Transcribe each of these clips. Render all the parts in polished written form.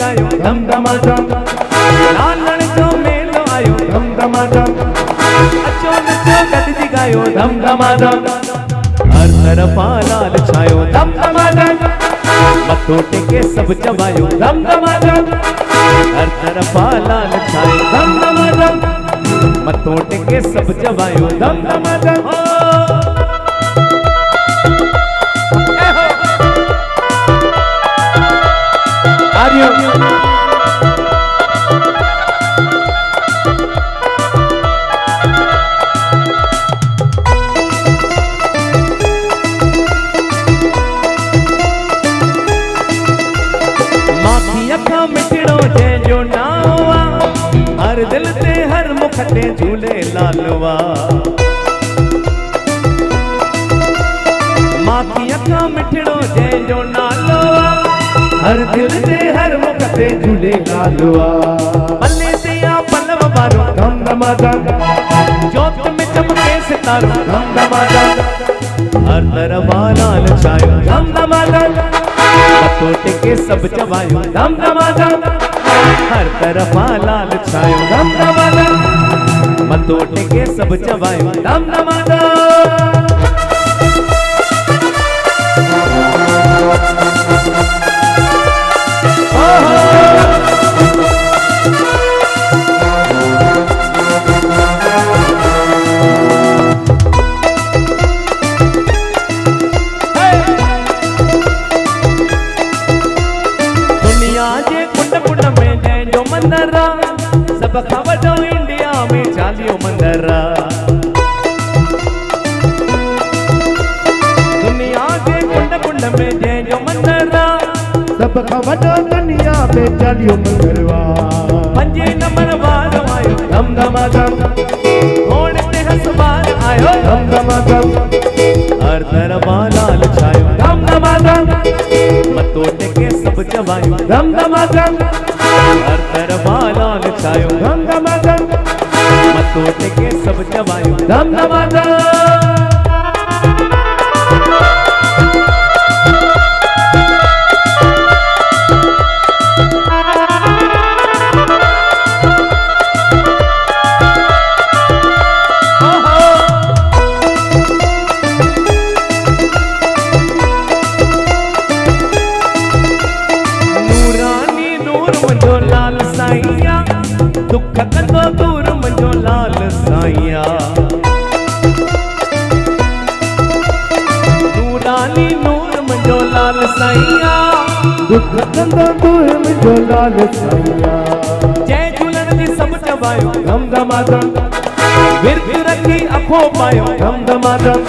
गायो धम धमाधम, लालण जो मेलो आयो धम धमाधम, अचो नचो गॾिजी गायो धम धमाधम, हर तरफ़ लाल छायो धम धमाधम, मथो टेके सब चवायो धम धमाधम, हर तरफ़ लाल छायो धम धमाधम, मथो टेके सब चवायो धम धमाधम। हर दिल ते हर मुख ते झूले लालवा, माखी अखा मिठड़ो जंहिंजो नालो, हर दिल ते हर मुख ते झूले लालवा, पल्ले ते या पल्लव वारो धम धमाधम, जोत में चमके सितारो धम धमाधम, हर तरफ़ लाल छायो धम धमाधम, मथो टेके सब चवायो धम धमाधम, हर तरफ़ लाल छायो धम धमाधम, मथो टेके सब चवायो धम धमाधम। सब खवड़ो इंडिया में चालियो मंदरा, दुनिया के कुंड कुंड में जंहिंजो मंदरा, सब खवड़ो दुनिया में चालियो मंदरवा, पंजे नंबर वारो आयो धम धमाधम, घोड़े ते हसवार आयो धम धमाधम, हर तरफ़ लाल छायो धम धमाधम, मथो टेके सब चवायो धम धमाधम, हर तरफ़ लाल छायो धम धमाधम, मथो टेके सब चवायो धम धमाधम। दुख कंदो दूर मुंहिंजो लाल साईया, नूरानी नूर मुंहिंजो लाल साईया, दुख कंदो दूर मुंहिंजो लाल साईया, जय झूलण जी सब चवायो धम धमाधम, विर्त रखी अखो पायो धम धमाधम,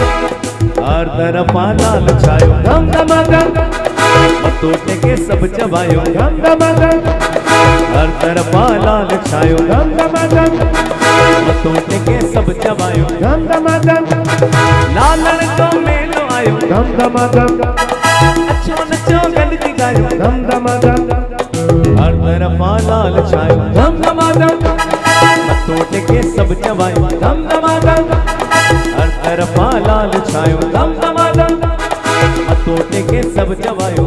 हर तरफ़ लाल छायो धम धमाधम, मथो टेके सब चवायो धम धमाधम, हर तरफ़ लाल छायो धम धमाधम, मथो टेके सब चवायो धम धमाधम, लालण जो मेलो आयो धम धमाधम, अचो नचो गॾिजी गायो धम धमाधम, हर तरफ़ लाल छायो धम धमाधम, मथो टेके सब चवायो धम धमाधम, हर तरफ़ लाल छायो धम धमाधम, मथो टेके सब चवायो